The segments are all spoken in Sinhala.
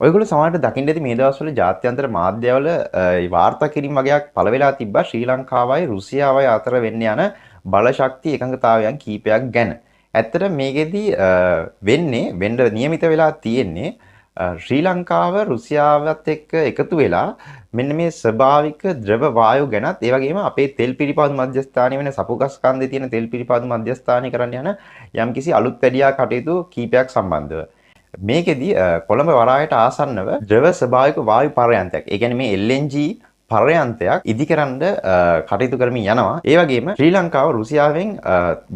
ඔයගොල්ලෝ සමහරට දකින්න ඇති මේ දවස්වල ජාත්‍යන්තර මාධ්‍යවල වාර්තා කිරීම වගේක් පළ වෙලා තිබ්බා ශ්‍රී ලංකාවයි රුසියාවයි අතර වෙන්න යන බල ශක්ති එකඟතාවයන් කීපයක් ගැන. ඇත්තට මේකෙදි වෙන්න නියමිත වෙලා තියෙන්නේ ශ්‍රී ලංකාව රුසියාවත් එක්ක එකතු වෙලා මෙන්න මේ ස්වභාවික ද්‍රව වායු ගැනත් ඒ වගේම අපේ තෙල් පිරිපාදු මධ්‍යස්ථානයේ වෙන සපුගස්කන්ධයේ තියෙන තෙල් පිරිපාදු මධ්‍යස්ථානයේ කරන්න යන යම්කිසි අලුත් වැඩියා කටයුතු කීපයක් සම්බන්ධව. මේකෙදි කොළඹ වරායට ආසන්නව ද්‍රව ස්වභාවික වායු පරයන්තයක්. ඒ කියන්නේ මේ LNG පරයන්තයක් ඉදිකරන්න කටයුතු කරමින් යනවා. ඒ වගේම ශ්‍රී ලංකාව රුසියාවෙන්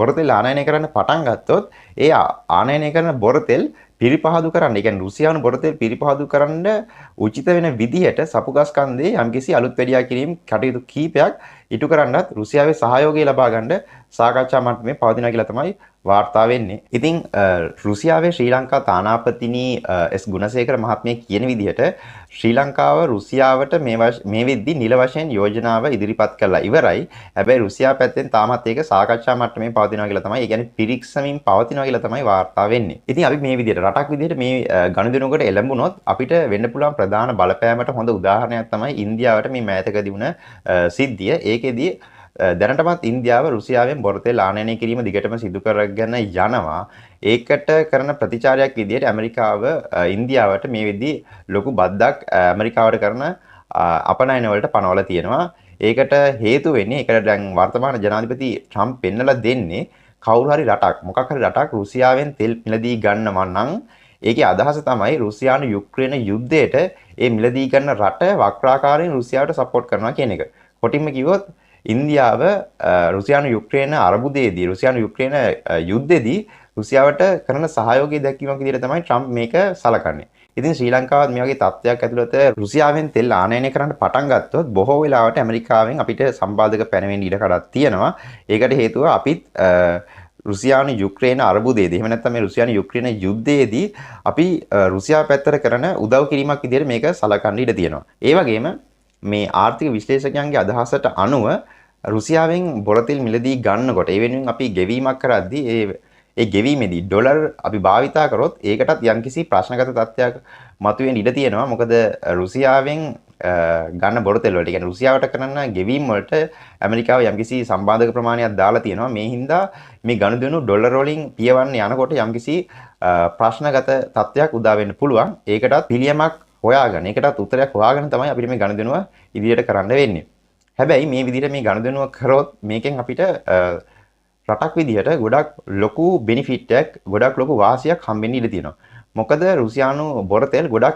බොරතෙල් ආනයනය කරන්න පටන් ගත්තොත් ඒ ආනයනය කරන බොරතෙල් පිරිපහදු කරන්න. ඒ කියන්නේ රුසියානු බොරතෙල් පිරිපහදු කරන්න උචිත වෙන විදිහට සපුගස්කන්ධයේ යම්කිසි අලුත් වැඩියා කිරීම කටයුතු කීපයක් ඉටු කරන්නත් රුසියාවේ සහයෝගය ලබා ගන්න සාකච්ඡා මට්ටමේ පවතිනවා කියලා තමයි වාර්තා වෙන්නේ. ඉතින් රුසියාවේ ශ්‍රී ලංකා තානාපතිනි එස් ගුණසේකර මහත්මිය කියන විදිහට ශ්‍රී ලංකාව රුසියාවට මේ වෙද්දි නිල වශයෙන් යෝජනාව ඉදිරිපත් කරලා ඉවරයි. හැබැයි රුසියාව පැත්තෙන් තාමත් ඒක සාකච්ඡා මට්ටමේ පවතිනවා කියලා තමයි. ඒ කියන්නේ පිරික්සමින් පවතිනවා කියලා තමයි වාර්තා වෙන්නේ. ඉතින් අපි මේ විදිහට රටක් විදිහට මේ ගනුදෙනුවකට එළඹුණොත් අපිට වෙන්න පුළුවන් ප්‍රධාන බලපෑමට හොඳ උදාහරණයක් තමයි ඉන්දියාවට මේ මෑතකදී වුණ සිද්ධිය. ඒකෙදී දැනටමත් ඉන්දියාව රුසියාවෙන් බොරතෙල් ආනයනය කිරීම දිගටම සිදු කරගෙන යනවා. ඒකට කරන ප්‍රතිචාරයක් විදිහට ඇමරිකාව ඉන්දියාවට මේ වෙද්දී ලොකු බද්දක් ඇමරිකාවට කරන අපනයන වලට පනවලා තියෙනවා. ඒකට හේතු වෙන්නේ ඒකට දැන් වර්තමාන ජනාධිපති ට්‍රම්ප් පෙන්නලා දෙන්නේ කවුරු හරි රටක් මොකක් හරි රටක් රුසියාවෙන් තෙල් මිලදී ගන්නවා නම් ඒකේ අදහස තමයි රුසියානු යුක්‍රේන යුද්ධයට ඒ මිලදී ගන්න රට වක්‍රාකාරයෙන් රුසියාවට සපෝට් කරනවා කියන එක. කොටින්ම කිව්වොත් ඉන්දියාව රුසියානු යුක්‍රේන අරබුදයේදී රුසියානු යුක්‍රේන යුද්ධෙදී රුසියාවට කරන සහයෝගය දැක්වීමක් විදිහට තමයි ට්‍රම්ප් මේක සලකන්නේ. ඉතින් ශ්‍රී ලංකාවත් මේ වගේ තත්ත්වයක් ඇතුළත රුසියාවෙන් තෙල් ආනයනය කරන්න පටන් ගත්තොත් බොහෝ වෙලාවට ඇමරිකාවෙන් අපිට සම්බාධක පැනවෙන්න ඉඩ කඩක් තියෙනවා. ඒකට හේතුව අපිත් රුසියානු යුක්‍රේන අරබුදයේදී එහෙම නැත්නම් මේ රුසියානු යුක්‍රේන යුද්ධයේදී අපි රුසියාව පැත්තට කරන උදව් කිරීමක් විදිහට මේක සලකන්න ඉඩ තියෙනවා. ඒ වගේම මේ ආර්ථික විශ්ලේෂකයන්ගේ අදහසට අනුව රුසියාවෙන් බොරතෙල් මිලදී ගන්නකොට ඒ වෙනුවෙන් අපි ගෙවීමක් කරද්දී ඒ ගෙවීමේදී ඩොලර් අපි භාවිතා කරොත් ඒකටත් යම්කිසි ප්‍රශ්නගත තත්ත්වයක් මතුවෙන්න ඉඩ තියෙනවා. මොකද රුසියාවෙන් ගන්න බොරතෙල් වලට කියන්නේ රුසියාවට කරන ගෙවීම් වලට ඇමරිකාව යම්කිසි සම්බාධක ප්‍රමාණයක් දාලා තියෙනවා. මේ හින්දා මේ ගනුදෙනු ඩොලර් වලින් පියවන්න යනකොට යම්කිසි ප්‍රශ්නගත තත්ත්වයක් උදා වෙන්න පුළුවන්. ඒකටත් පිළියමක් හොයාගෙන ඒකටත් උත්තරයක් හොයාගෙන තමයි අපිට මේ ගනුදෙනුව ඉදිරියට කරන්න වෙන්නේ. හැබැයි මේ විදිහට මේ ගනුදෙනුව කරොත් මේකෙන් අපිට රටක් විදිහට ගොඩක් ලොකු බෙනිෆිට් එකක් ගොඩක් ලොකු වාසියක් හම්බෙන්න ඉඩ තියෙනවා. මොකද රුසියානු බොරතෙල් ගොඩක්